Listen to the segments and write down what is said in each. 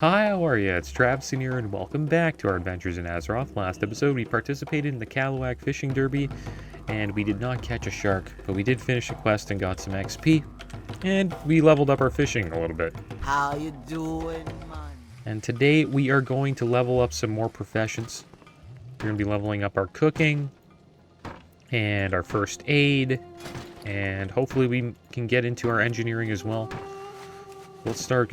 Hi, how are you? It's Traviseen here, and welcome back to our adventures in Azeroth. Last episode, we participated in the Kalawak Fishing Derby, and we did not catch a shark, but we did finish a quest and got some XP, and we leveled up our fishing a little bit. How you doing, man? And today, we are going to level up some more professions. We're going to be leveling up our cooking, and our first aid, and hopefully we can get into our engineering as well. Let's start,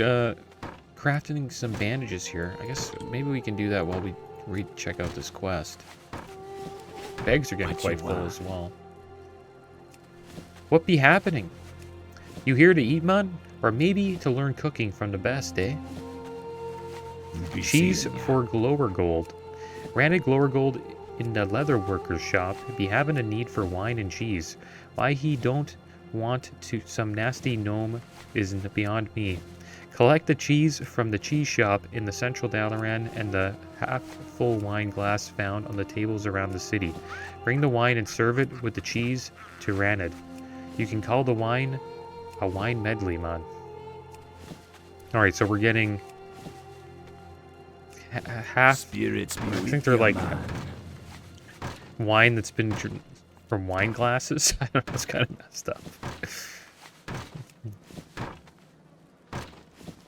crafting some bandages here. I guess maybe we can do that while we check out this quest. Bags are getting quite full as well. What be happening? You here to eat, man? Or maybe to learn cooking from the best, eh? Cheese for Glower Gold. Ran a Glower Gold in the leather worker's shop. Be having a need for wine and cheese. Why he don't want to some nasty gnome isn't beyond me. Collect the cheese from the cheese shop in the central Dalaran and the half-full wine glass found on the tables around the city. Bring the wine and serve it with the cheese to Ranid. You can call the wine a wine medley, man. Alright, so we're getting half... Spirits be I think they're like wine that's been from wine glasses. I don't know, it's kind of messed up.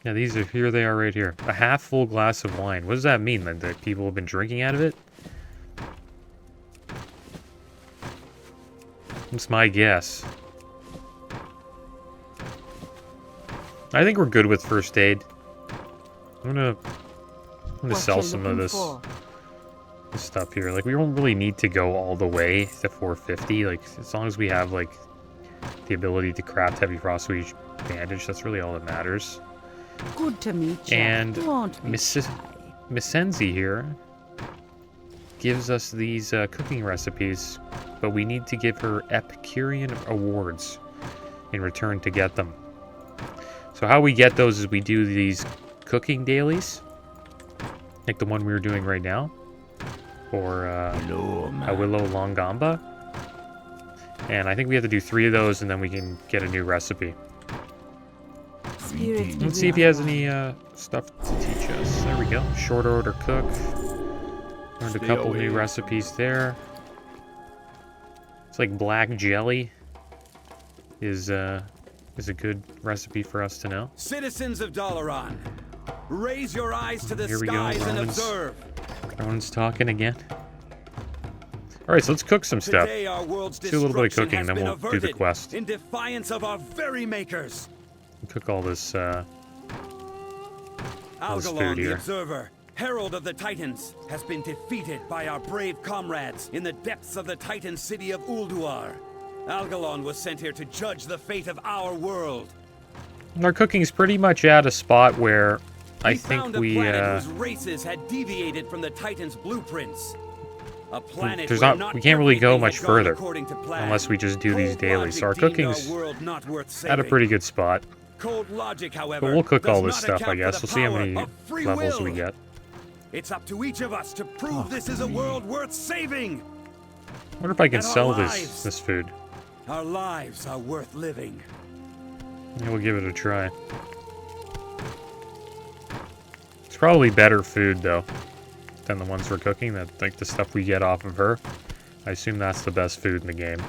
Yeah, these are, here they are right here. A half full glass of wine. What does that mean? That people have been drinking out of it? That's my guess. I think we're good with first aid. I'm gonna sell some of this stuff here. Like, we don't really need to go all the way to 450. Like, as long as we have, like, the ability to craft heavy frostweed bandage, that's really all that matters. Good to meet you. And Miss Enzi here gives us these cooking recipes, but we need to give her Epicurean awards in return to get them. So how we get those is we do these cooking dailies, like the one we were doing right now, or a Willow Longamba. And I think we have to do 3 of those, and then we can get a new recipe. Let's see if he has any stuff to teach us. There we go. Short order cook. Learned a couple new recipes there. It's like black jelly is a good recipe for us to know. Citizens of Dalaran, raise your eyes to the Here we go, skies and Roman's- observe. Everyone's talking again. Alright, so let's cook some stuff. Today our world's Let's do a little bit of destruction cooking, has and then been we'll do the averted quest. in defiance of our very makers. Cook all this food Algalon, the here. Observer, Herald of the Titans, has been defeated by our brave comrades in the depths of the Titan city of Ulduar. Algalon was sent here to judge the fate of our world. Our cooking's pretty much at a spot where I think found a we planet whose races had deviated from the Titans' blueprints. A planet there's where not we can't really go everything much had gone further according to plan. unless we just do these Cold dailies. logic So our deemed cooking's world not worth at a saving. pretty good spot. Cold logic, however, But we'll cook does all this not stuff, I account for guess. the We'll see how power many of free levels we will. get. It's up to each of us to prove this is a world worth saving. I wonder if I can And our sell lives. this food. Our lives are worth living. Yeah, we'll give it a try. It's probably better food, though, than the ones we're cooking. That, like, the stuff we get off of her. I assume that's the best food in the game.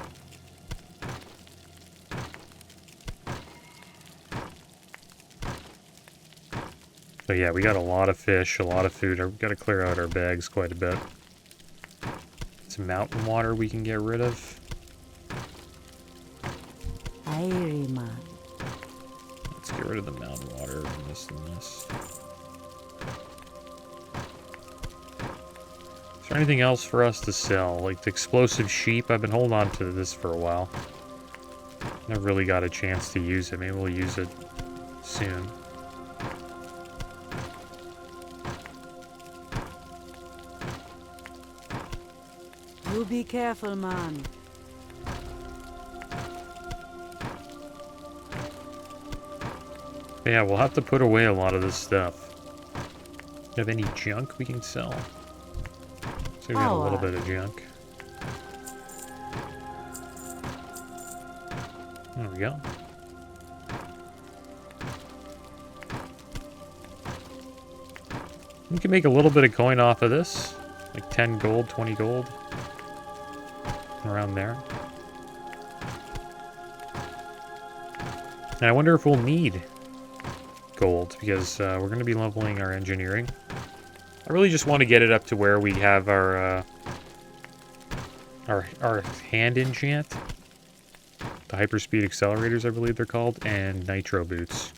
So yeah, we got a lot of fish, a lot of food. We've got to clear out our bags quite a bit. Some mountain water we can get rid of. Airy man. Let's get rid of the mountain water and this and this. Is there anything else for us to sell? Like the explosive sheep? I've been holding on to this for a while. Never really got a chance to use it. Maybe we'll use it soon. You be careful, man. Yeah, we'll have to put away a lot of this stuff. Do you have any junk we can sell? So we got a little bit of junk. There we go. You can make a little bit of coin off of this. Like 10 gold, 20 gold. Around there. And I wonder if we'll need gold, because we're going to be leveling our engineering. I really just want to get it up to where we have our hand enchant. The hyperspeed accelerators, I believe they're called, and nitro boots,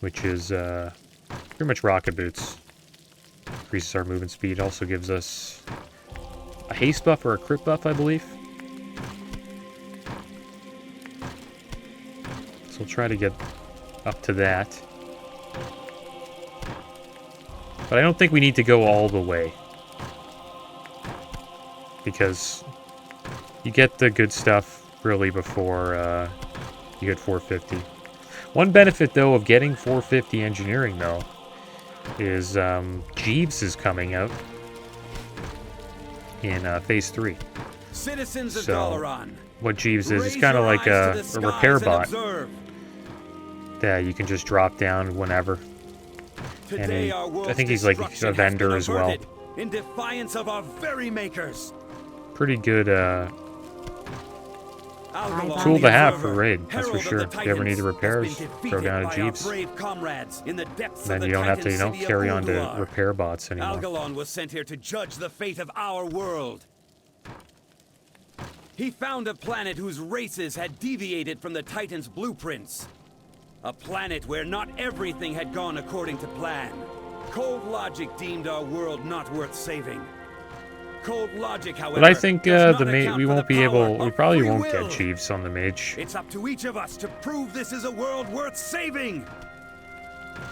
which is pretty much rocket boots. Increases our movement speed, also gives us a haste buff or a crit buff, I believe. So we'll try to get up to that. But I don't think we need to go all the way, because you get the good stuff really before you get 450. One benefit, though, of getting 450 engineering, though, is Jeeves is coming out in Phase 3. Citizens of So, Dalaran, what Jeeves is, it's raise kind of your like eyes a to the repair skies and bot observe. that you can just drop down whenever. Today he- our world's I think he's like a destruction has vendor been as well. averted in defiance of our very makers. Pretty good Algalon, tool the to have Observer, for raid, that's for herald of sure. the If you ever need the Titans, repairs, has been throw defeated down a by our Jeeves. brave comrades in the depths Then of the you don't have to, Titan city of carry on to Ulduar. repair bots anymore. Algalon was sent here to judge the fate of our world. He found a planet whose races had deviated from the Titans' blueprints. A planet where not everything had gone according to plan. Cold logic deemed our world not worth saving. Cold logic, however, But I think does the not mage, account we for won't the be power able, we of probably free won't will. get Jeeves on the mage. It's up to each of us to prove this is a world worth saving.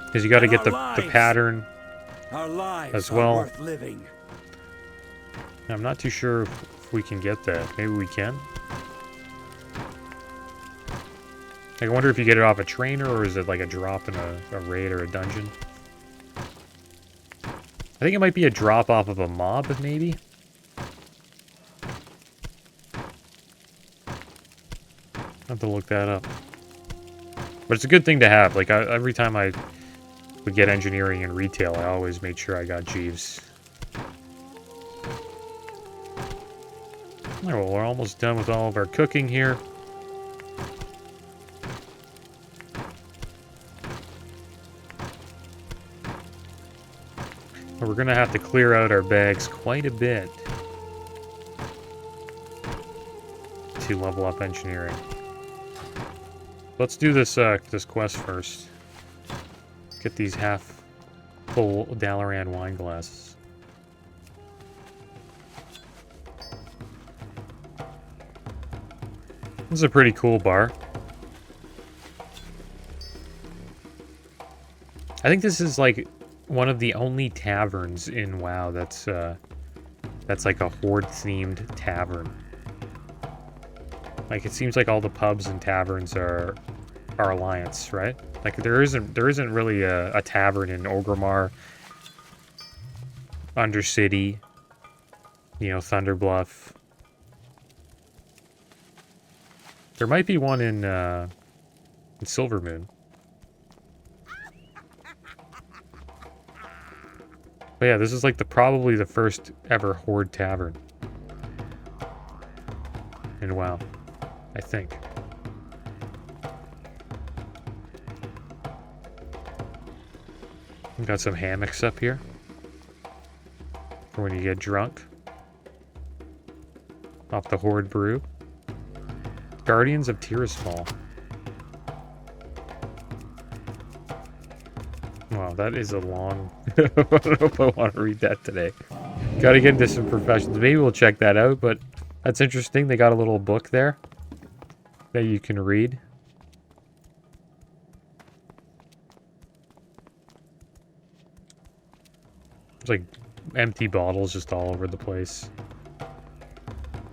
Because you got to And get our the lives pattern. Our lives As are well. worth living. I'm not too sure if we can get that. Maybe we can. I wonder if you get it off a trainer, or is it like a drop in a raid or a dungeon? I think it might be a drop off of a mob, maybe? I'll have to look that up. But it's a good thing to have. Like, every time I would get engineering in retail, I always made sure I got Jeeves. Alright, well, we're almost done with all of our cooking here. But we're gonna have to clear out our bags quite a bit to level up engineering. Let's do this this quest first. Get these half full Dalaran wine glasses. This is a pretty cool bar. I think this is like one of the only taverns in WoW that's like a horde-themed tavern. Like, it seems like all the pubs and taverns are Alliance, right? Like, there isn't really a tavern in Orgrimmar, Undercity, you know, Thunderbluff. There might be one in Silvermoon. But yeah, this is like probably the first ever horde tavern in WoW, I think. We've got some hammocks up here for when you get drunk off the horde brew. Guardians of Tirisfal. Wow, that is a long... I don't know if I want to read that today. Gotta get into some professions. Maybe we'll check that out, but that's interesting. They got a little book there that you can read. There's like empty bottles just all over the place.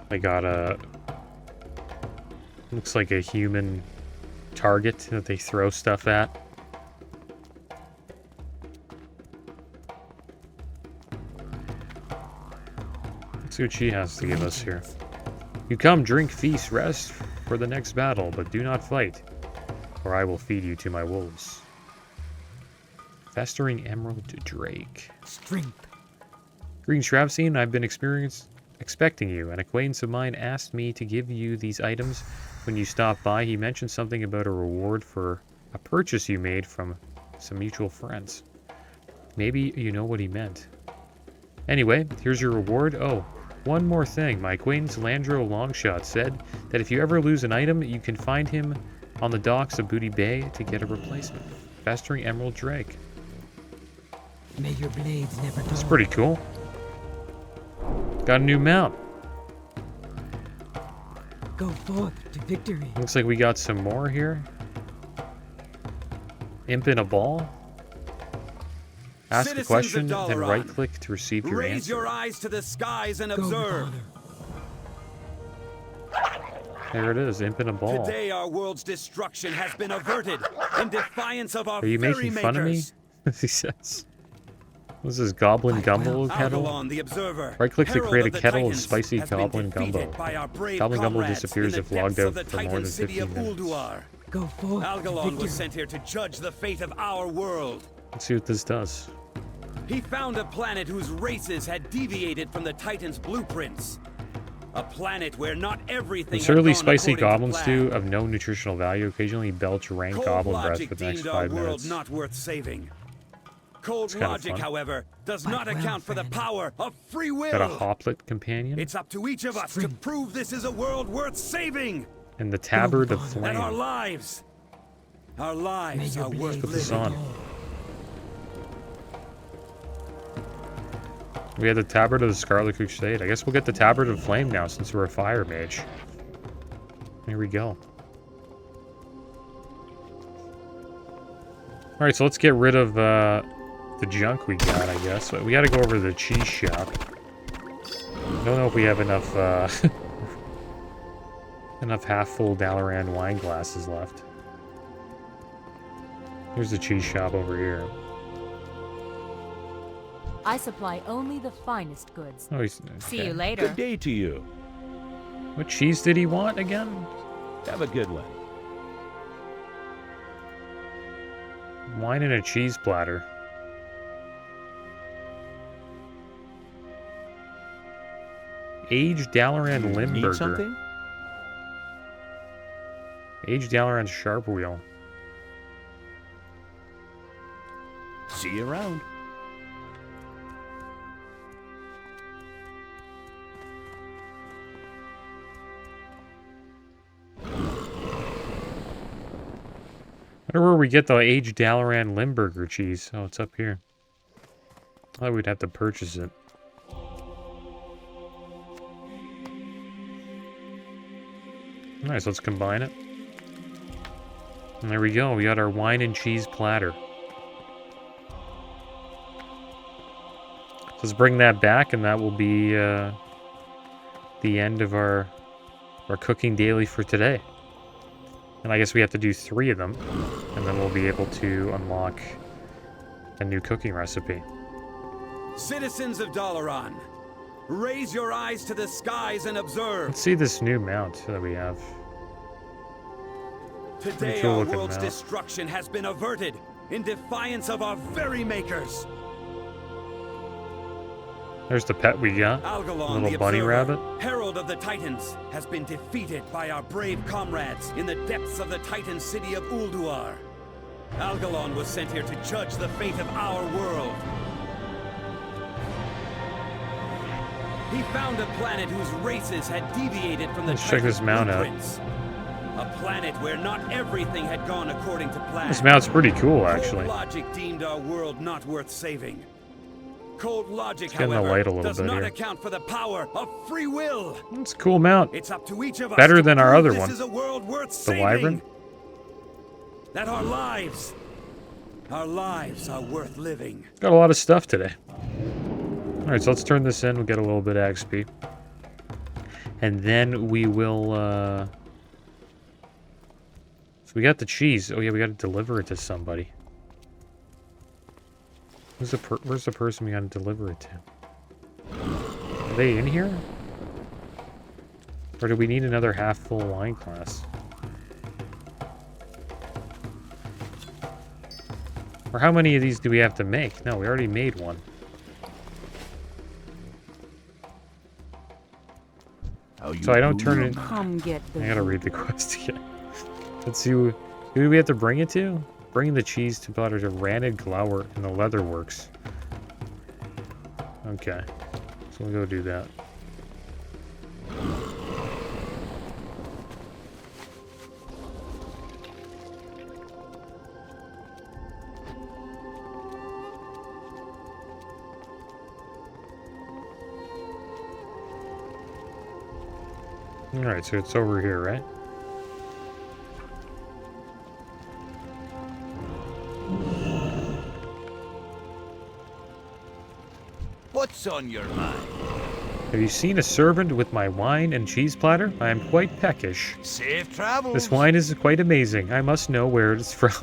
They got a... Looks like a human target that they throw stuff at. Let's see what she has to give us here. You come, drink, feast, rest for the next battle, but do not fight, or I will feed you to my wolves. Festering Emerald Drake. Strength. Greetings, Traviseen. I've been expecting you. An acquaintance of mine asked me to give you these items when you stopped by. He mentioned something about a reward for a purchase you made from some mutual friends. Maybe you know what he meant. Anyway, here's your reward. Oh, one more thing. My acquaintance Landro Longshot said that if you ever lose an item, you can find him on the docks of Booty Bay to get a replacement. Festering Emerald Drake. May your blades never That's pretty cool. Got a new mount. go forth to victory. Looks like we got some more here. Imp in a ball. Ask a question, then right-click to receive your Raise answer. your eyes to the skies and Go, observe. Father. There it is, Imp in a ball. Today our world's destruction has been averted in defiance of our Are you making fun of me? He says. What is this, Goblin Gumbo kettle? Algalon, the observer, Right-click to herald create a of the kettle of Titans, spicy has been Goblin defeated Gumbo. by our brave Goblin Gumbo comrades disappears in if the logged depths out of the for more Titan than city 15 of minutes. Ulduar. Go forth to Algalon victory. was sent here to judge the fate of our world. Let's see what this does. He found a planet whose races had deviated from the Titan's blueprints. A planet where not everything Absurdly had gone spicy according to goblins plan. do, of no nutritional value, occasionally belch rank Cold goblin breath logic for the next deemed our 5 world minutes. not worth saving. Cold kinda logic, fun. however, does My not account for the friend. power of free will. Got a hoplet companion, It's up to each of us to Strength. prove this is a world worth saving. and the tabard of Father. That our flame. lives May your are worth blades Put this living. on. We had the tabard of the Scarlet Crusade. I guess we'll get the tabard of flame now since we're a fire mage. Here we go. Alright, so let's get rid of the junk we got, I guess. We gotta go over to the cheese shop. Don't know if we have enough enough half-full Dalaran wine glasses left. Here's the cheese shop over here. I supply only the finest goods. Oh, he's, See okay. you later. Good day to you. What cheese did he want again? Have a good one. Wine and a cheese platter. Aged Dalaran Limb Need Burger. something? Aged Dalaran Sharp Wheel. See you around. I wonder where we get the aged Dalaran Limburger cheese. Oh, it's up here. I thought we'd have to purchase it. Nice, let's combine it. And there we go. We got our wine and cheese platter. Let's bring that back, and that will be the end of our cooking daily for today. And I guess we have to do 3 of them, and then we'll be able to unlock a new cooking recipe. Citizens of Dalaran, raise your eyes to the skies and observe. Let's see this new mount that we have. Today cool our looking world's mount. destruction has been averted in defiance of our very makers. There's the pet we got. Algalon, Little the bunny observer, rabbit. herald of the Titans, has been defeated by our brave comrades in the depths of the Titan city of Ulduar. Algalon was sent here to judge the fate of our world. He found a planet whose races had deviated from the Let's check Titan's this mount out. blueprints. A planet where not everything had gone according to plan. This mount's pretty cool, Cold actually. logic deemed our world not worth saving. Cold logic, getting the however, light a little does bit not here. account for the power of free will. It's a cool mount. It's up to each of us Better to than our prove other this one. is a world worth The saving. wyvern. That our lives are worth living. Got a lot of stuff today. Alright, so let's turn this in. We'll get a little bit of XP. And then we will, So we got the cheese. Oh yeah, we gotta deliver it to somebody. Where's the person we gotta deliver it to? Are they in here? Or do we need another half-full wine glass? Or how many of these do we have to make? No, we already made one. So I don't turn it... Come get the I gotta read the quest again. Let's see, who do we have to bring it to? Bring the cheese to butter to Ranted Glower in the Leatherworks. Okay. So we'll go do that. Alright, so it's over here, right? What's on your mind? Have you seen a servant with my wine and cheese platter? I am quite peckish. Safe travels. This wine is quite amazing. I must know where it is from.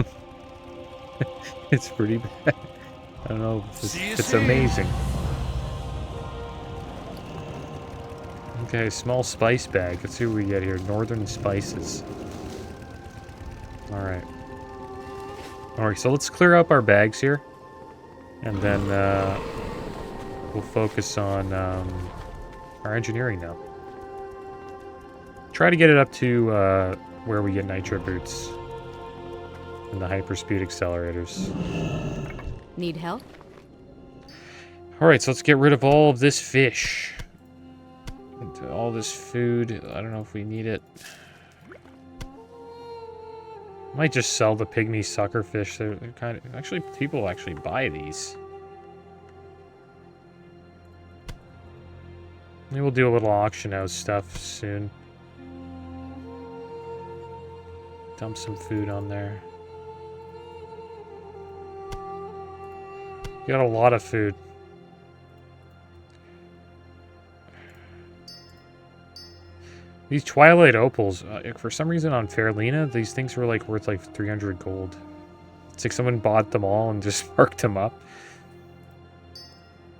It's pretty bad. I don't know. It's amazing. Okay, small spice bag. Let's see what we get here. Northern spices. Alright. Alright, so let's clear up our bags here. And then we'll focus on our engineering now. Try to get it up to where we get nitro boots. And the hyperspeed accelerators. Need help? Alright, so let's get rid of all of this fish. And all this food. I don't know if we need it. Might just sell the pygmy sucker fish. They're kind of... Actually, people actually buy these. Maybe we'll do a little auction house stuff soon. Dump some food on there. You got a lot of food. These Twilight Opals, for some reason on Fairlena, these things were like worth like 300 gold. It's like someone bought them all and just marked them up.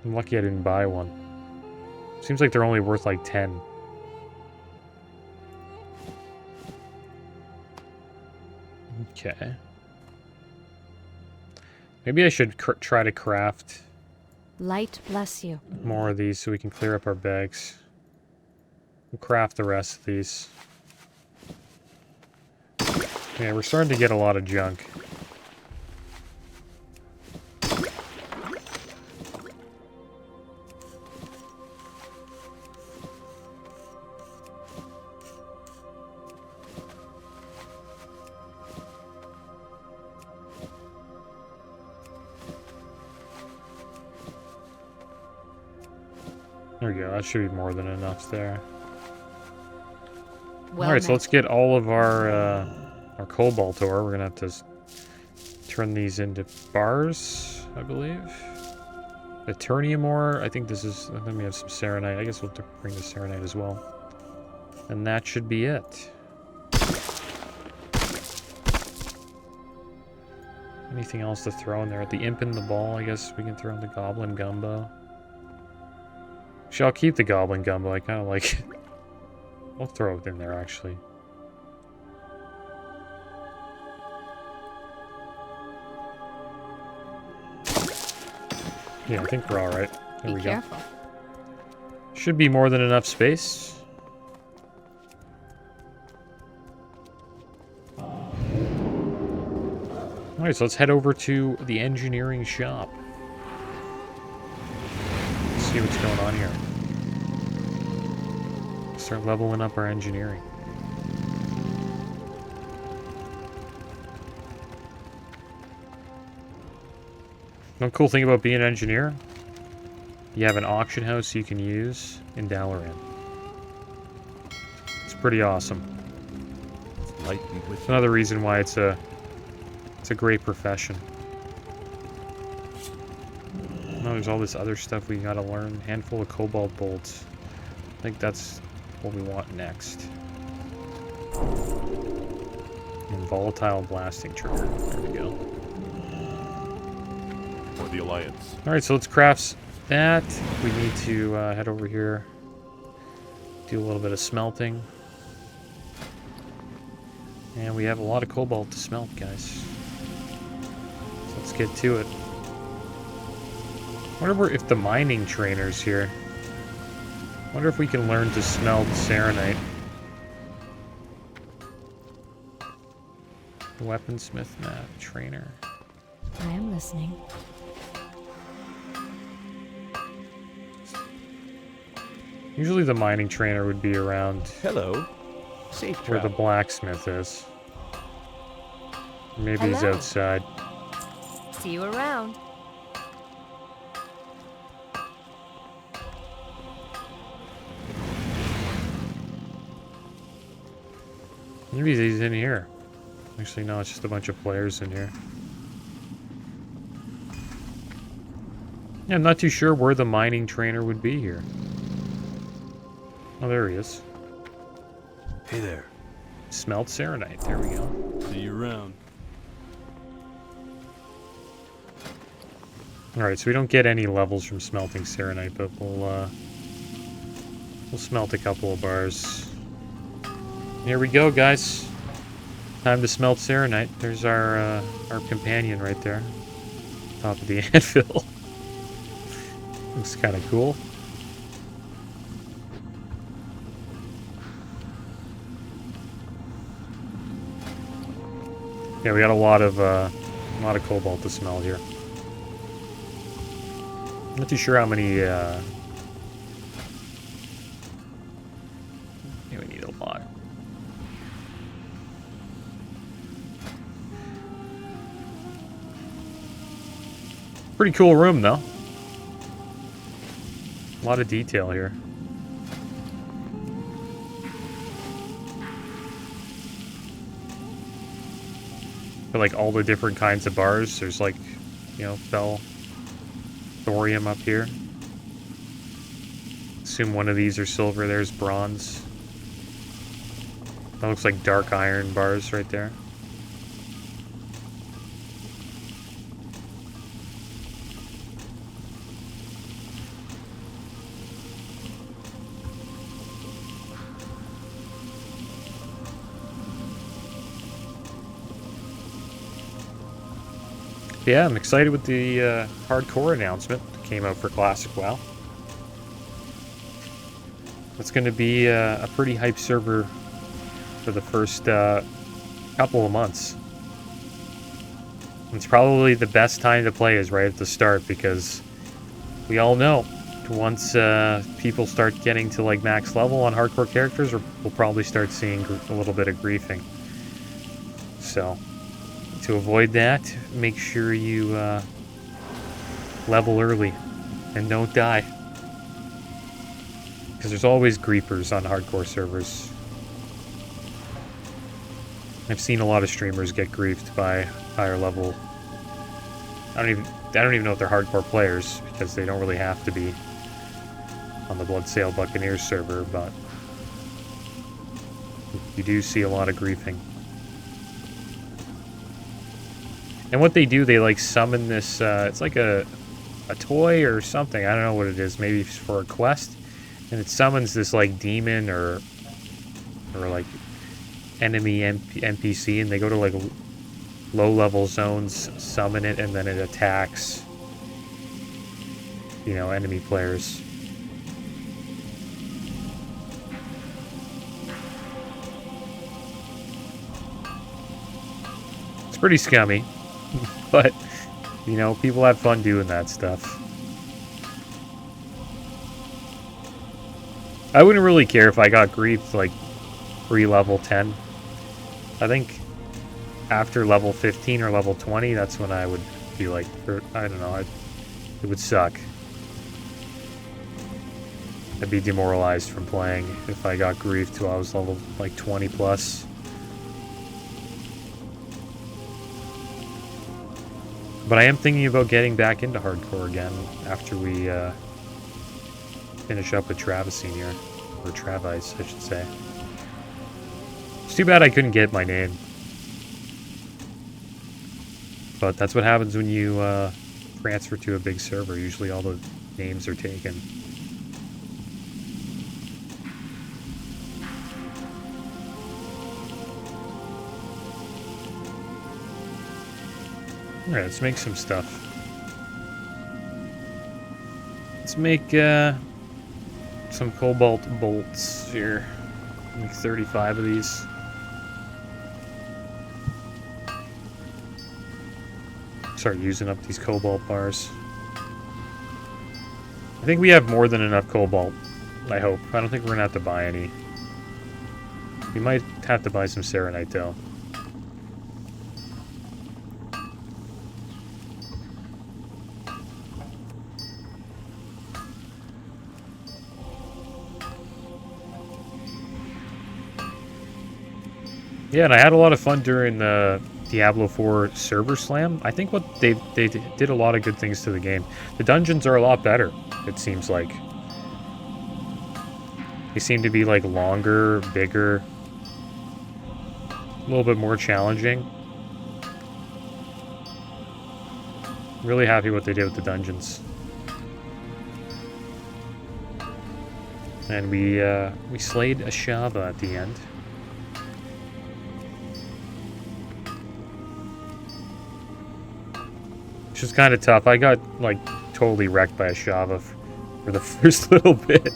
I'm lucky I didn't buy one. Seems like they're only worth like 10. Okay. Maybe I should try to craft Light bless you. more of these so we can clear up our bags. We'll craft the rest of these. Yeah, we're starting to get a lot of junk. There we go. That should be more than enough there. Well Alright, so met. let's get all of our cobalt ore. We're gonna have to turn these into bars, I believe. Eternium ore. I think this is... Then we have some serenite. I guess we'll bring the serenite as well. And that should be it. Anything else to throw in there? The imp in the ball, I guess we can throw in the goblin gumbo. Actually, I'll keep the goblin gumbo. I kind of like it. I'll throw it in there, actually. Yeah, I think we're alright. There we Be go. careful. Should be more than enough space. Alright, so let's head over to the engineering shop. Let's see what's going on here. Start leveling up our engineering. One cool thing about being an engineer, you have an auction house you can use in Dalaran. It's pretty awesome. It's another reason why it's a great profession. No, there's all this other stuff we gotta learn. Handful of cobalt bolts. I think that's what we want next. And volatile blasting trigger. There we go. For the Alliance. Alright, so let's craft that. We need to head over here. Do a little bit of smelting. And we have a lot of cobalt to smelt, guys. So let's Let's get to it. Wonder if the mining trainer's here. Wonder if we can learn to smelt Serenite. Weaponsmith trainer. I am listening. Usually the mining trainer would be around Hello. Safe where the travel. blacksmith is. Maybe he's Hello. outside. See you around. Maybe he's in here. Actually, no, it's just a bunch of players in here. Yeah, I'm not too sure where the mining trainer would be here. Oh, there he is. Hey there. Smelt Serenite. There we go. See you around. Alright, so we don't get any levels from smelting Serenite, but we'll smelt a couple of bars. Here we go, guys. Time to smelt Serenite. There's our companion right there. Top of the anvil. Looks kind of cool. Yeah, we got a lot of cobalt to smelt here. Not too sure how many. Yeah, we need a lot. Pretty cool room, though. A lot of detail here. For like all the different kinds of bars, there's like, you know, thorium up here. Assume one of these are silver. There's bronze. That looks like dark iron bars right there. Yeah, I'm excited with the hardcore announcement that came out for Classic WoW. It's going to be a pretty hype server for the first couple of months. It's probably the best time to play is right at the start, because we all know once people start getting to like max level on hardcore characters, we'll probably start seeing a little bit of griefing. So to avoid that, make sure you level early and don't die. Because there's always griefers on hardcore servers. I've seen a lot of streamers get griefed by higher level. I don't even know if they're hardcore players, because they don't really have to be on the Bloodsail Buccaneers server, but you do see a lot of griefing. And what they do, they like summon this, it's like a toy or something, I don't know what it is, maybe it's for a quest, and it summons this like demon or like enemy NPC, and they go to like low level zones, summon it, and then it attacks, you know, enemy players. It's pretty scummy. But, you know, people have fun doing that stuff. I wouldn't really care if I got griefed, like, pre-level 10. I think after level 15 or level 20, that's when I would be like, I don't know, it would suck. I'd be demoralized from playing if I got griefed till I was level, like, 20 plus. But I am thinking about getting back into hardcore again after we finish up with Traviseen here. Or Travis, I should say. It's too bad I couldn't get my name. But that's what happens when you transfer to a big server. Usually all the names are taken. Alright, let's make some stuff. Let's make some cobalt bolts here. Make 35 of these. Start using up these cobalt bars. I think we have more than enough cobalt, I hope. I don't think we're gonna have to buy any. We might have to buy some serenite though. Yeah, and I had a lot of fun during the Diablo 4 server slam. I think what they did a lot of good things to the game. The dungeons are a lot better, it seems like. They seem to be like longer, bigger, a little bit more challenging. Really happy what they did with the dungeons. And we slayed a Shava at the end. Which was kind of tough. I got, like, totally wrecked by a Shava for the first little bit.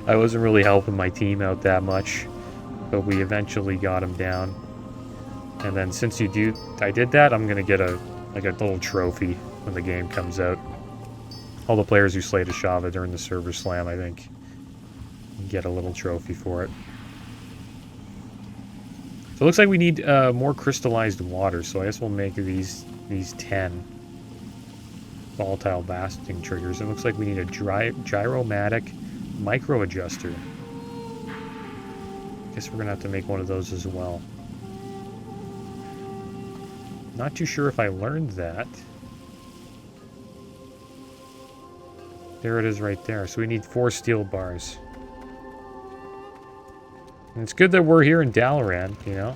I wasn't really helping my team out that much. But we eventually got him down. And then since I did that, I'm going to get a little trophy when the game comes out. All the players who slayed a Shava during the server slam, I think, get a little trophy for it. So it looks like we need more crystallized water, so I guess we'll make these 10 volatile basting triggers. It looks like we need a gyromatic micro adjuster. Guess we're gonna have to make one of those as well. Not too sure if I learned that. There it is right there. So we need 4 steel bars. And it's good that we're here in Dalaran, you know?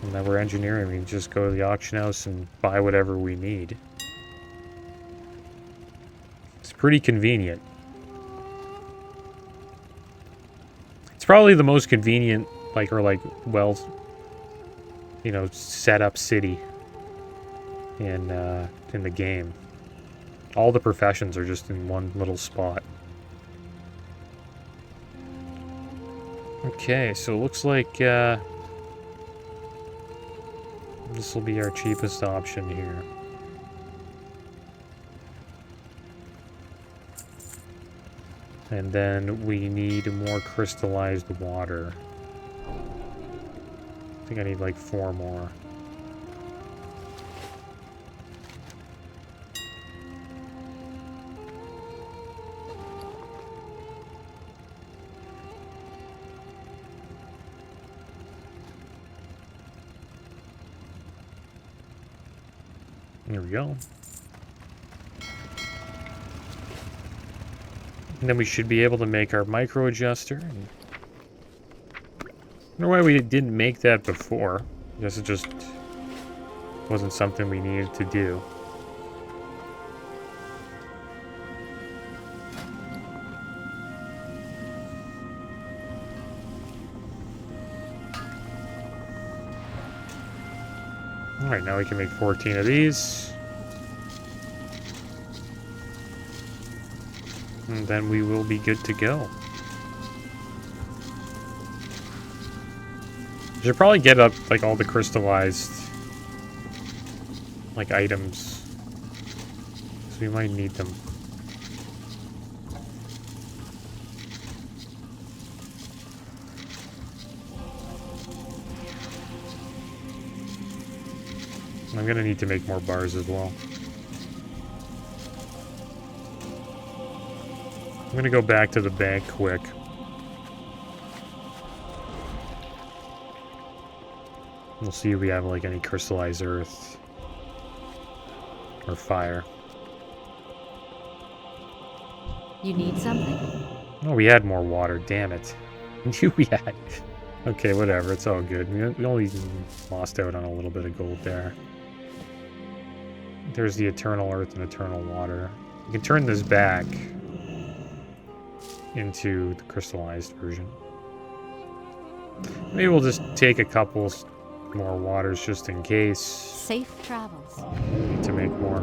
And that we're engineering. We can just go to the auction house and buy whatever we need. It's pretty convenient. It's probably the most convenient, well, you know, set up city in the game. All the professions are just in one little spot. Okay, so it looks like this will be our cheapest option here. And then we need more crystallized water. I think I need like 4 more. There we go. And then we should be able to make our micro adjuster. I don't know why we didn't make that before. I guess it just wasn't something we needed to do. Alright, now we can make 14 of these. And then we will be good to go. We should probably get up, like, all the crystallized, like, items. So we might need them. I'm gonna need to make more bars as well. I'm gonna go back to the bank quick. We'll see if we have like any crystallized earth or fire. You need something? Oh, we had more water. Damn it! I knew we had. Okay, whatever. It's all good. We only lost out on a little bit of gold there. There's the eternal earth and eternal water. You can turn this back into the crystallized version. Maybe we'll just take a couple More waters just in case. Safe travels. Need to make more.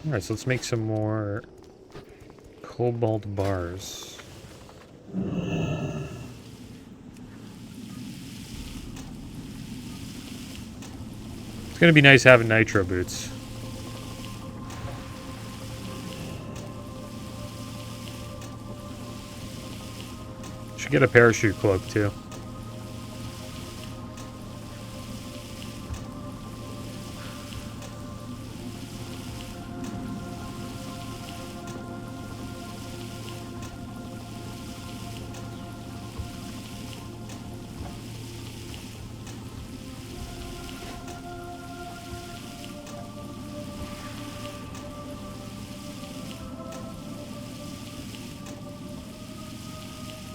Alright, so let's make some more cobalt bars. It's gonna be nice having nitro boots. Should get a parachute cloak too.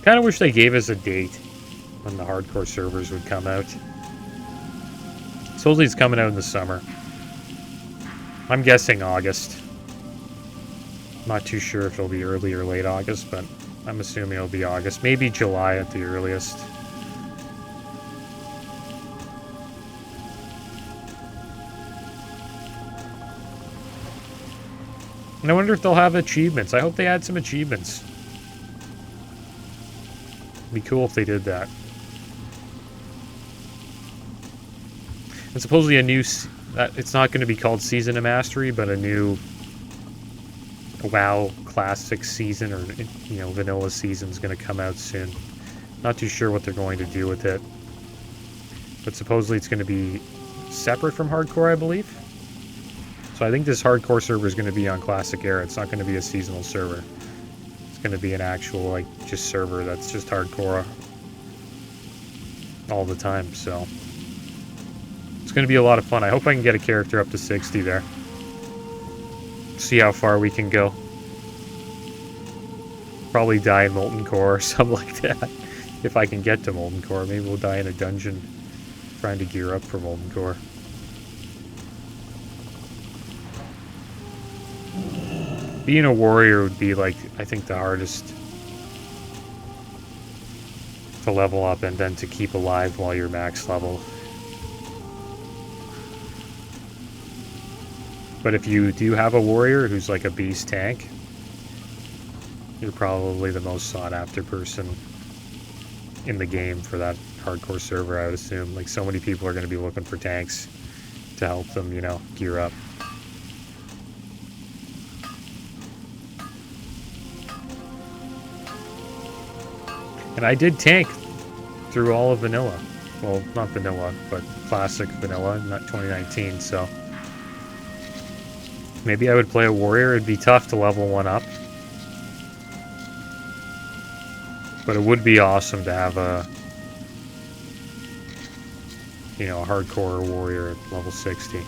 Kind of wish they gave us a date when the hardcore servers would come out. Supposedly it's coming out in the summer. I'm guessing August. Not too sure if it'll be early or late August, but I'm assuming it'll be August. Maybe July at the earliest. And I wonder if they'll have achievements. I hope they add some achievements. Be cool if they did that. And supposedly a new... it's not going to be called Season of Mastery, but a new WoW Classic Season, or, you know, Vanilla Season is going to come out soon. Not too sure what they're going to do with it. But supposedly it's going to be separate from Hardcore, I believe. So I think this Hardcore server is going to be on Classic Era. It's not going to be a seasonal server. It's going to be an actual, like, just server that's just hardcore all the time, so it's going to be a lot of fun. I hope I can get a character up to 60 there. See how far we can go. Probably die in Molten Core or something like that. If I can get to Molten Core. Maybe we'll die in a dungeon trying to gear up for Molten Core. Being a warrior would be, like, I think the hardest to level up and then to keep alive while you're max level. But if you do have a warrior who's like a beast tank, you're probably the most sought after person in the game for that hardcore server, I would assume. Like, so many people are going to be looking for tanks to help them, you know, gear up. And I did tank through all of vanilla. Well, not vanilla, but classic vanilla, not 2019, so maybe I would play a warrior. It'd be tough to level one up. But it would be awesome to have a, you know, a hardcore warrior at level 60.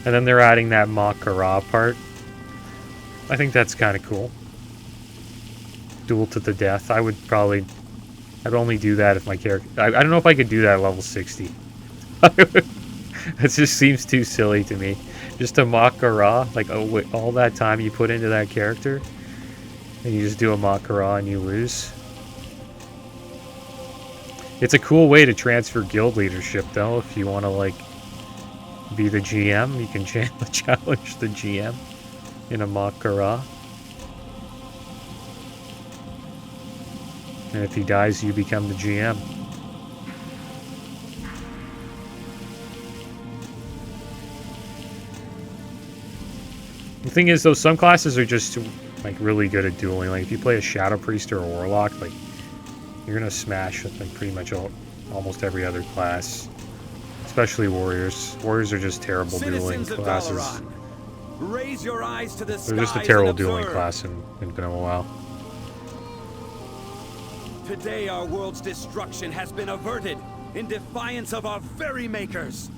And then they're adding that Makara part. I think that's kind of cool. Duel to the death. I would probably... I'd only do that if my character... I don't know if I could do that at level 60. It just seems too silly to me. Just a Makara, like all that time you put into that character, and you just do a Makara and you lose. It's a cool way to transfer guild leadership, though. If you want to, like, be the GM, you can challenge the GM in a Makara. And if he dies, you become the GM. The thing is, though, some classes are just, like, really good at dueling. Like, if you play a Shadow Priest or a Warlock, like, you're gonna smash with, like, pretty much almost every other class. Especially Warriors. Warriors are just terrible dueling classes. Raise your eyes to the They're just a terrible dueling class in Vanilla WoW. Today our world's destruction has been averted in defiance of our very makers.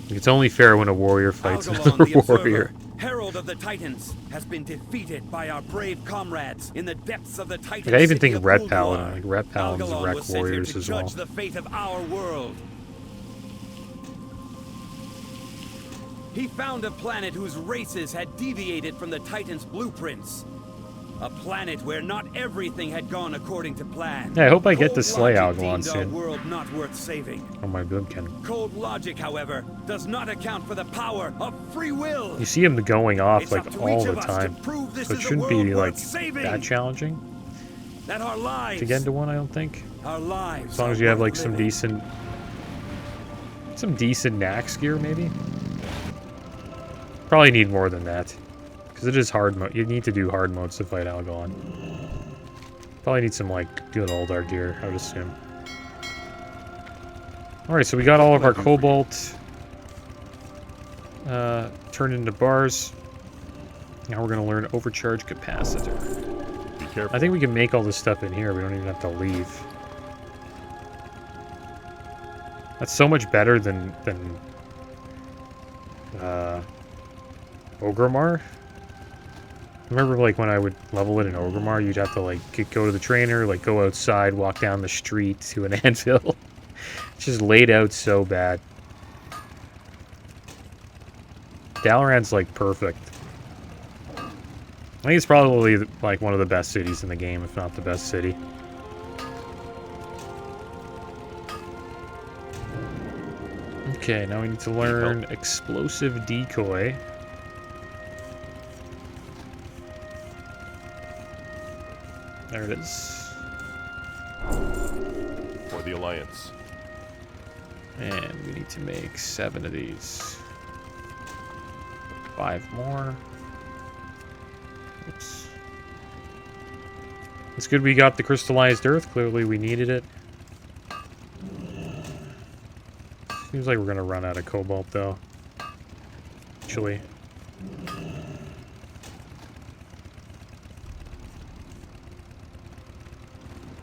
It's only fair when a warrior fights another warrior. Herald of the Titans, has been defeated by our brave comrades in the depths of the Titan Like, I even city think of Red Ulduar. Paladin, like Red Paladins Algalon wreck was sent here warriors to as well. judge the fate of our world. He found a planet whose races had deviated from the Titan's blueprints. A planet where not everything had gone according to plan. Yeah, I hope I get to Cold slay logic Algalon deemed our soon. world not worth saving. Oh my Boomkin. Cold logic, however, does not account for the power of free will. You see him going off It's like up to all each the of us time. to prove this So it is a shouldn't world be worth like saving. that challenging That our lives, to get into one, I don't think. our lives, As long are as you have worth like some living. decent Nax gear, maybe. Probably need more than that, because it is hard mode. You need to do hard modes to fight Algalon. Probably need some like good Aldar gear, I would assume. All right, so we got all of our cobalt turned into bars. Now we're gonna learn overcharge capacitor. Be careful. I think we can make all this stuff in here. We don't even have to leave. That's so much better than Ogrimmar. Remember, like, when I would level it in Ogrimmar, you'd have to, like, go to the trainer, like, go outside, walk down the street to an anvil. It's just laid out so bad. Dalaran's, like, perfect. I think it's probably, like, one of the best cities in the game, if not the best city. Okay, now we need to learn explosive decoy. There it is. For the Alliance. And we need to make 7 of these. 5 more. Oops. It's good we got the crystallized earth. Clearly we needed it. Seems like we're gonna run out of cobalt though. Actually.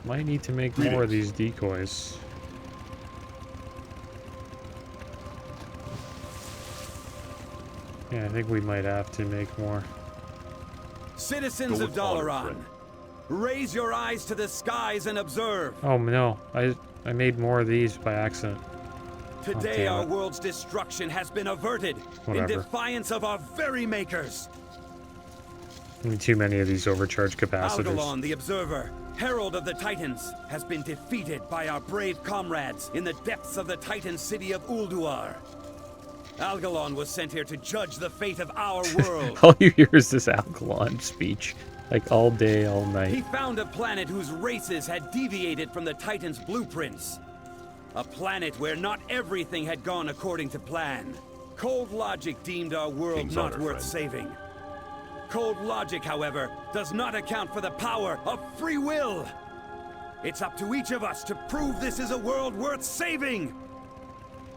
Might need to make more of these decoys. Yeah, I think we might have to make more. Citizens Go of with honor, Dalaran, friend. raise your eyes to the skies and observe. Oh no, I made more of these by accident. Today damn our it. world's destruction has been averted Whatever. in defiance of our very makers. Need too many of these overcharge capacitors. Algalon, the Observer, Herald of the Titans, has been defeated by our brave comrades in the depths of the Titan city of Ulduar. Algalon was sent here to judge the fate of our world. All you hear is this Algalon speech. Like all day, all He night. found a planet whose races had deviated from the Titan's blueprints. A planet where not everything had gone according to plan. Cold logic deemed our world King's not honor, worth friend. saving. Cold logic, however, does not account for the power of free will. It's up to each of us to prove this is a world worth saving.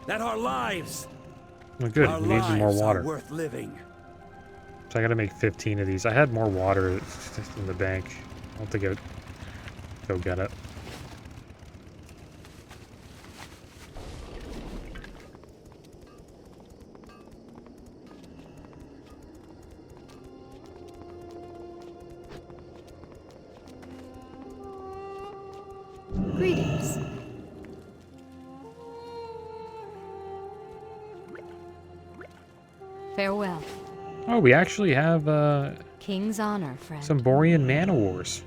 That our lives, Oh, good, our we need some more lives water. are worth living. So I gotta make 15 of these. I had more water in the bank. I'll have to go get it. Greetings. Farewell. Oh, we actually have King's honor, friend. some Borean man-o-wars.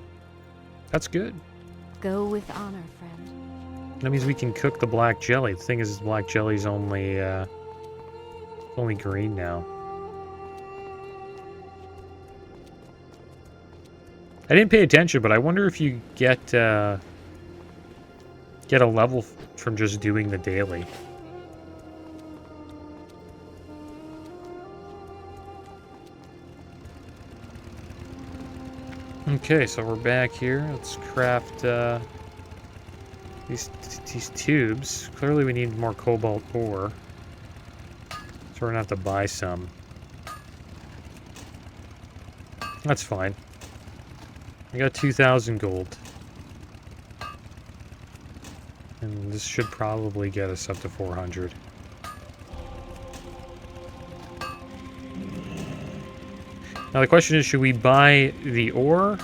That's good. Go with honor, friend. That means we can cook the black jelly. The thing is, black jelly's only green now. I didn't pay attention, but I wonder if you get a level from just doing the daily. Okay, so we're back here. Let's craft these tubes. Clearly we need more cobalt ore. So we're gonna have to buy some. That's fine. I got 2,000 gold. And this should probably get us up to 400. Now the question is, should we buy the ore?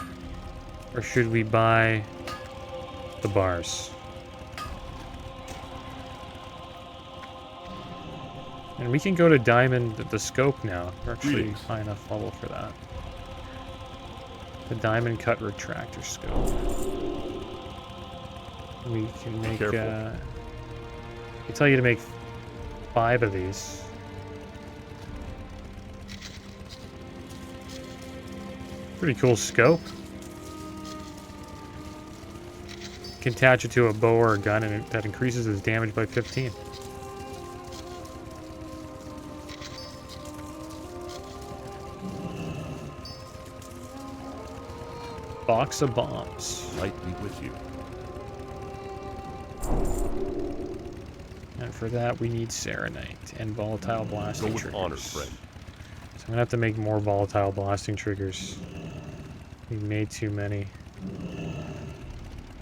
Or should we buy the bars? And we can go to diamond the scope now. We're actually Greetings. high enough level for that. The diamond cut retractor scope. We can make, Careful. I tell you to make 5 of these. Pretty cool scope. Can attach it to a bow or a gun, and that increases its damage by 15. Box of bombs. Light be with you. And for that, we need Serenite and volatile Go blasting with triggers. honor, friend. So I'm gonna have to make more volatile blasting triggers. We made too many.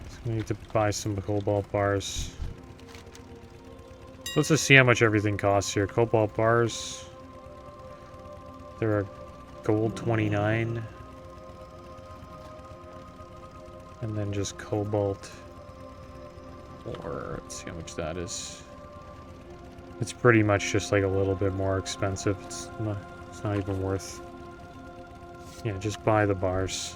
So we need to buy some cobalt bars. Let's just see how much everything costs here. Cobalt bars. They're a gold 29. And then just cobalt. Or let's see how much that is. It's pretty much just like a little bit more expensive. It's not even worth. Yeah, just buy the bars.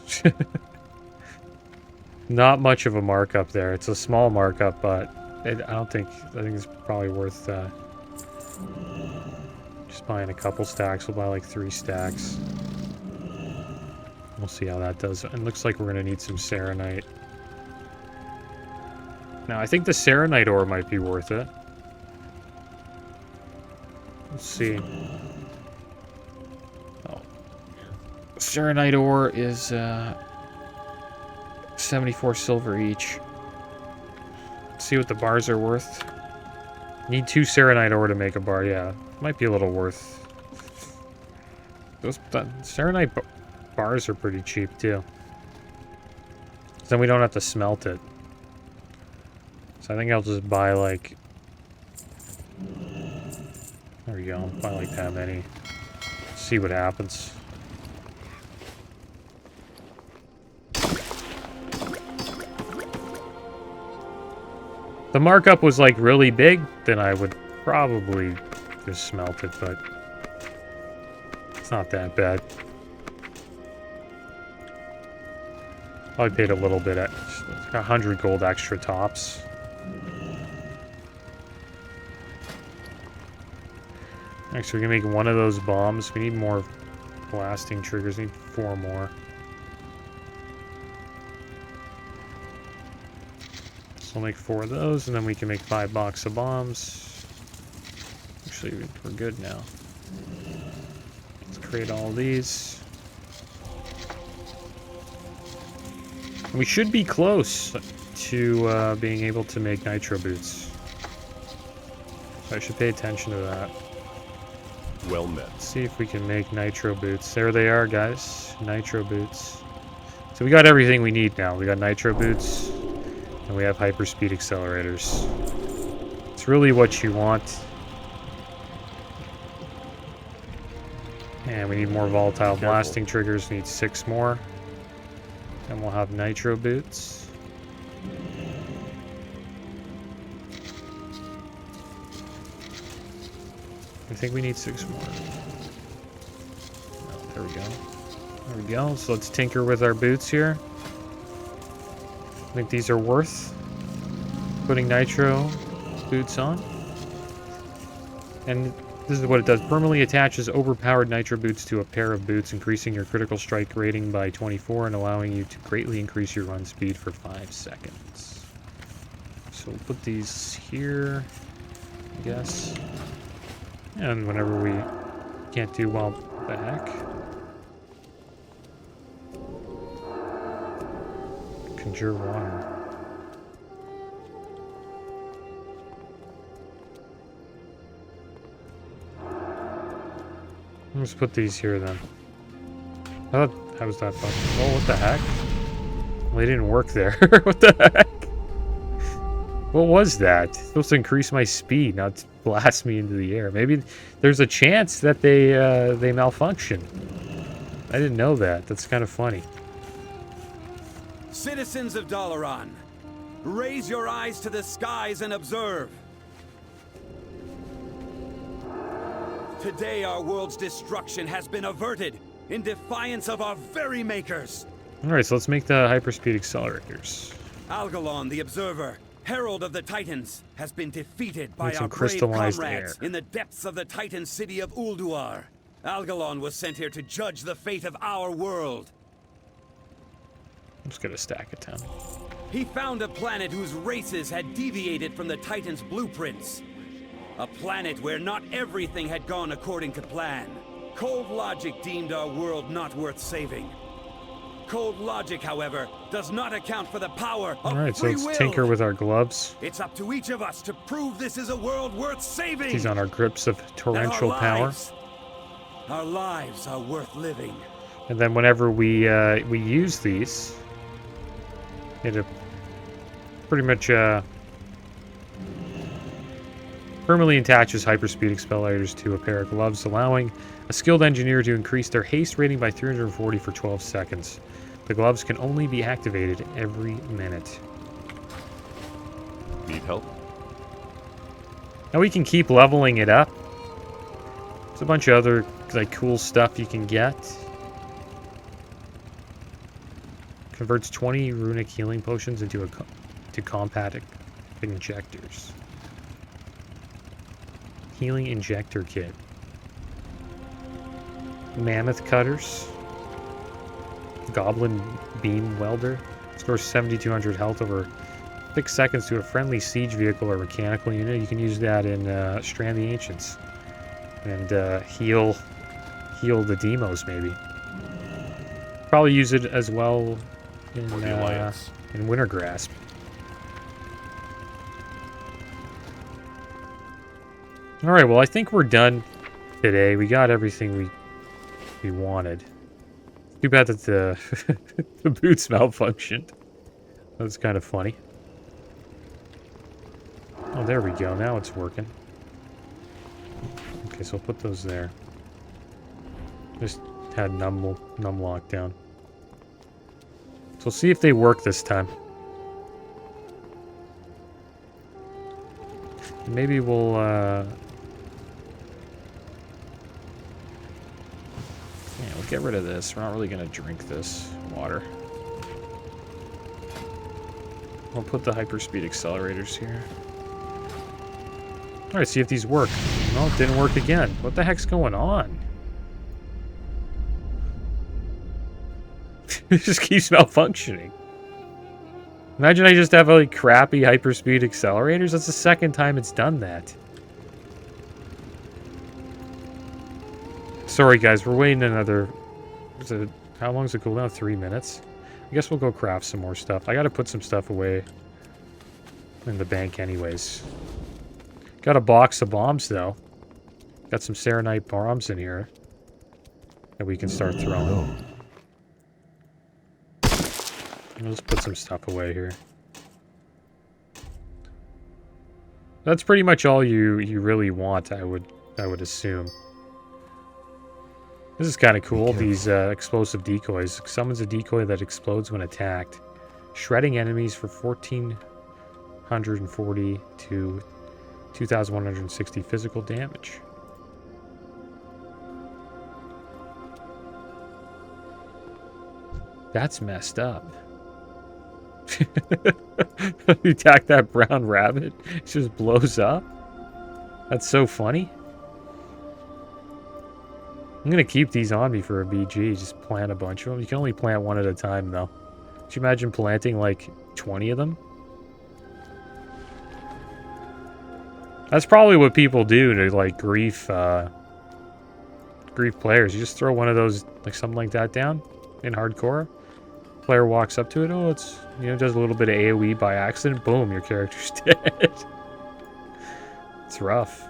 Not much of a markup there. It's a small markup, but I think it's probably worth just buying a couple stacks. We'll buy like 3 stacks. We'll see how that does. It looks like we're gonna need some Serenite. Now, I think the Serenite ore might be worth it. Let's see. Oh. Serenite ore is 74 silver each. Let's see what the bars are worth. Need 2 Serenite ore to make a bar, yeah. Might be a little worth. Those Serenite bars are pretty cheap, too. Then we don't have to smelt it. So I think I'll just buy, like... There we go. Buy, like, that many. See what happens. The markup was, like, really big, then I would probably just smelt it, but... It's not that bad. Probably paid a little bit at 100 gold extra tops. Next, we're gonna make one of those bombs. We need more blasting triggers. We need 4 more. So we'll make 4 of those, and then we can make 5 box of bombs. Actually, we're good now. Let's create all these. We should be close to being able to make nitro boots. So I should pay attention to that. Well met. Let's see if we can make nitro boots. There they are, guys. Nitro boots. So we got everything we need now. We got nitro boots, and we have hyperspeed accelerators. It's really what you want. And we need more volatile blasting triggers. We need 6 more. And we'll have nitro boots. I think we need 6 more. Oh, there we go. There we go. So let's tinker with our boots here. I think these are worth putting nitro boots on. And this is what it does. Permanently attaches overpowered nitro boots to a pair of boots, increasing your critical strike rating by 24 and allowing you to greatly increase your run speed for 5 seconds. So we'll put these here, I guess. And whenever we can't do well back. Conjure water. Let's put these here then. How was that fun? Oh, what the heck? Well, they didn't work there. What the heck? What was that? It's supposed to increase my speed, not to blast me into the air. Maybe there's a chance that they malfunction. I didn't know that. That's kind of funny. Citizens of Dalaran, raise your eyes to the skies and observe. Today our world's destruction has been averted in defiance of our very makers. Alright, so let's make the hyperspeed accelerators. Algalon, the Observer, Herald of the Titans, has been defeated by Need some our brave crystallized comrades air. in the depths of the Titan city of Ulduar. Algalon was sent here to judge the fate of our world. Let's get a stack of 10. He found a planet whose races had deviated from the Titans' blueprints. A planet where not everything had gone according to plan. Cold logic deemed our world not worth saving. Cold logic, however, does not account for the power of Alright, so free let's will. tinker with our gloves. It's up to each of us to prove this is a world worth saving. He's on our grips of That torrential power. Our lives are worth living. And then whenever we use these, it pretty much permanently attaches hyperspeed accelerators to a pair of gloves, allowing a skilled engineer to increase their haste rating by 340 for 12 seconds. The gloves can only be activated every minute. Need help? Now we can keep leveling it up. There's a bunch of other like cool stuff you can get. Converts 20 runic healing potions into compact injectors. Healing injector kit. Mammoth cutters. Goblin beam welder. Stores 7,200 health over 6 seconds to a friendly siege vehicle or mechanical unit. You can use that in Strand the Ancients. And heal the demos, maybe. Probably use it as well in Winter Grasp. Alright, well I think we're done today. We got everything we wanted. Too bad that the, the boots malfunctioned. That's kind of funny. Oh, there we go. Now it's working. Okay, so I'll put those there. Just had num lock down. So we'll see if they work this time. Maybe we'll yeah, we'll get rid of this. We're not really gonna drink this water. We'll put the hyperspeed accelerators here. Alright, see if these work. No, it didn't work again. What the heck's going on? It just keeps malfunctioning. Imagine I just have like crappy hyperspeed accelerators. That's the second time it's done that. Sorry guys, we're waiting another... how long is it cooldown? 3 minutes? I guess we'll go craft some more stuff. I gotta put some stuff away in the bank anyways. Got a box of bombs though. Got some Serenite bombs in here that we can start throwing. Let's put some stuff away here. That's pretty much all you really want, I would assume. This is kind of cool, these explosive decoys. Summons a decoy that explodes when attacked. Shredding enemies for 1,440 to 2,160 physical damage. That's messed up. You attack that brown rabbit, it just blows up. That's so funny. I'm gonna keep these on me for a BG, just plant a bunch of them. You can only plant one at a time though. Could you imagine planting like 20 of them? That's probably what people do to like grief players. You just throw one of those, like something like that down in hardcore. Player walks up to it, oh, it's, you know, does a little bit of AoE by accident, boom, your character's dead. It's rough.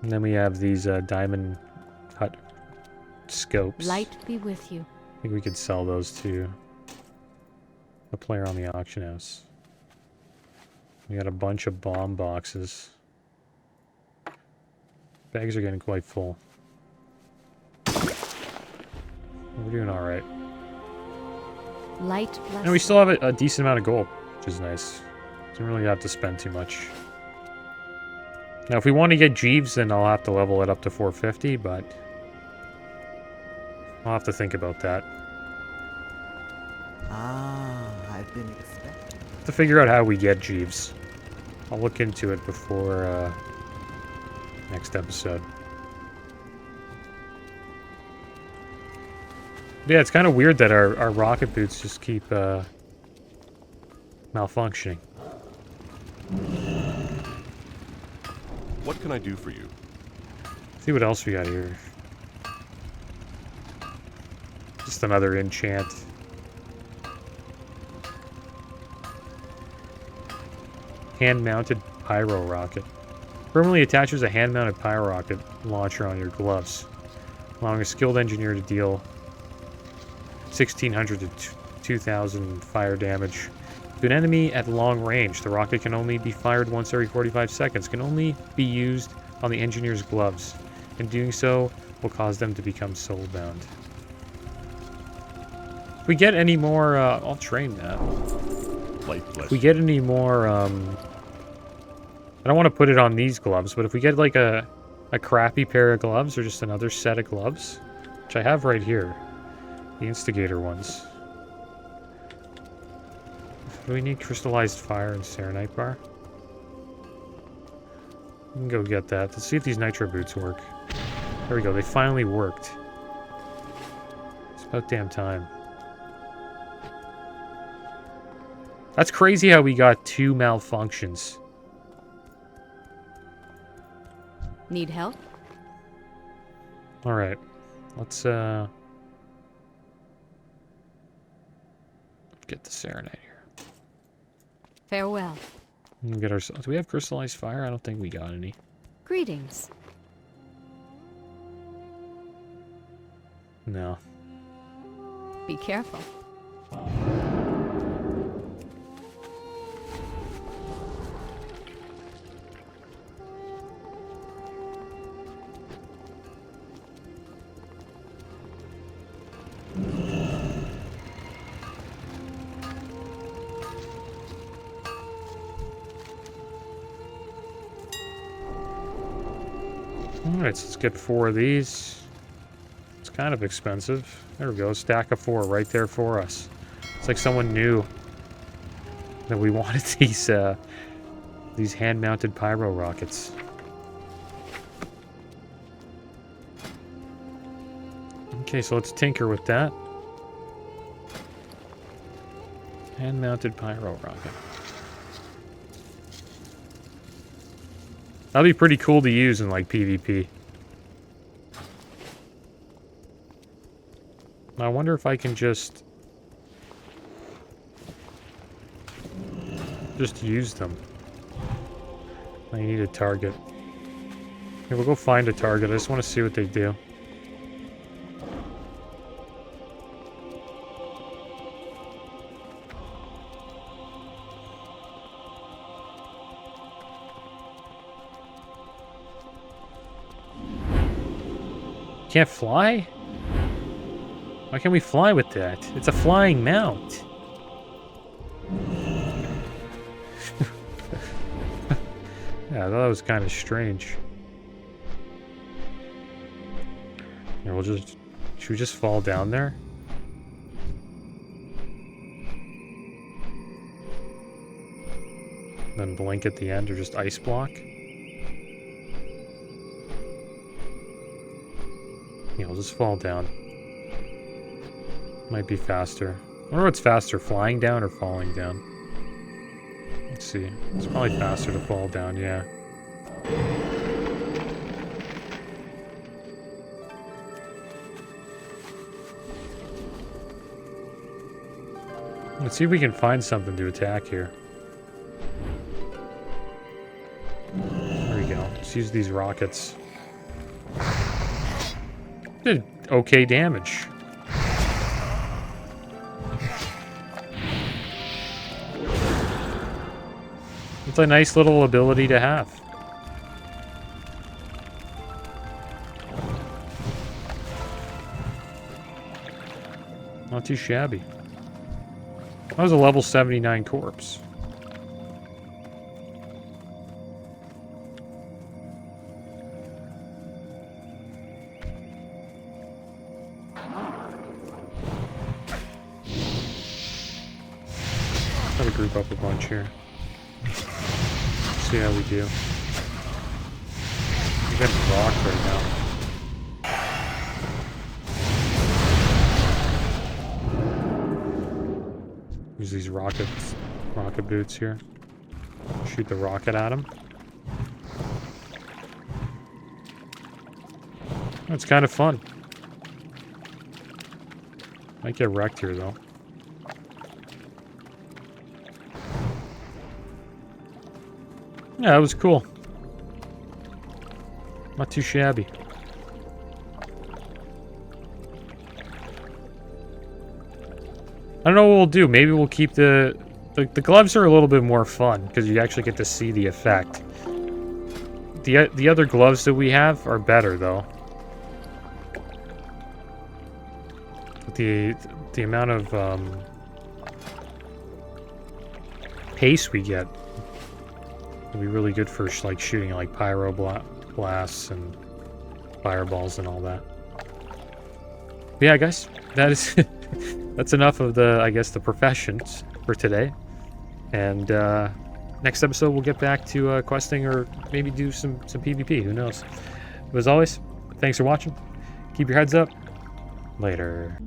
And then we have these diamond hut scopes. Light be with you. I think we could sell those to a player on the auction house. We got a bunch of bomb boxes. Bags are getting quite full. We're doing alright. Light bless. And we still have a decent amount of gold, which is nice. Don't really have to spend too much. Now, if we want to get Jeeves, then I'll have to level it up to 450, but I'll have to think about that. I've been expecting. To figure out how we get Jeeves. I'll look into it before next episode. Yeah, it's kind of weird that our rocket boots just keep malfunctioning. What can I do for you? See what else we got here. Just another enchant. Hand-mounted pyro rocket. Permanently attaches a hand-mounted pyro rocket launcher on your gloves, allowing a skilled engineer to deal 1,600 to 2,000 fire damage to an enemy at long range. The rocket can only be fired once every 45 seconds, can only be used on the engineer's gloves, and doing so will cause them to become soulbound. If we get any more, I'll train that. If we get any more, I don't want to put it on these gloves, but if we get like a crappy pair of gloves or just another set of gloves, which I have right here, the instigator ones. Do we need crystallized fire and serenite bar? We can go get that. Let's see if these nitro boots work. There we go. They finally worked. It's about damn time. That's crazy how we got 2 malfunctions. Need help? Alright. Let's get the serenite here. Farewell. We'll get ourselves. Do we have crystallized fire? I don't think we got any. Greetings. No. Be careful. Alright, so let's get 4 of these. It's kind of expensive. There we go, stack of 4 right there for us. It's like someone knew that we wanted these hand-mounted pyro rockets. Okay, so let's tinker with that. Hand-mounted pyro rocket. That'll be pretty cool to use in, like, PvP. I wonder if I can just use them. I need a target. Okay, we'll go find a target. I just want to see what they do. Can't fly? Why can't we fly with that? It's a flying mount. Yeah, that was kind of strange. Here, we'll just... Should we just fall down there? Then blink at the end, or just ice block? Yeah, we'll just fall down. Might be faster. I wonder what's faster, flying down or falling down? Let's see. It's probably faster to fall down, yeah. Let's see if we can find something to attack here. There we go. Let's use these rockets. Did okay damage. It's a nice little ability to have. Not too shabby. That was a level 79 corpse. group up a bunch here. See how we do. We're getting rocked right now. Use these rocket boots here. Shoot the rocket at him. It's kind of fun. Might get wrecked here though. Yeah, that was cool. Not too shabby. I don't know what we'll do. Maybe we'll keep the gloves are a little bit more fun because you actually get to see the effect. The other gloves that we have are better though. The amount of pace we get will be really good for like shooting like pyro blasts and fireballs and all that. But yeah, guys, that is that's enough of the, I guess, the professions for today. And next episode we'll get back to questing or maybe do some PvP. Who knows? But as always, thanks for watching. Keep your heads up. Later.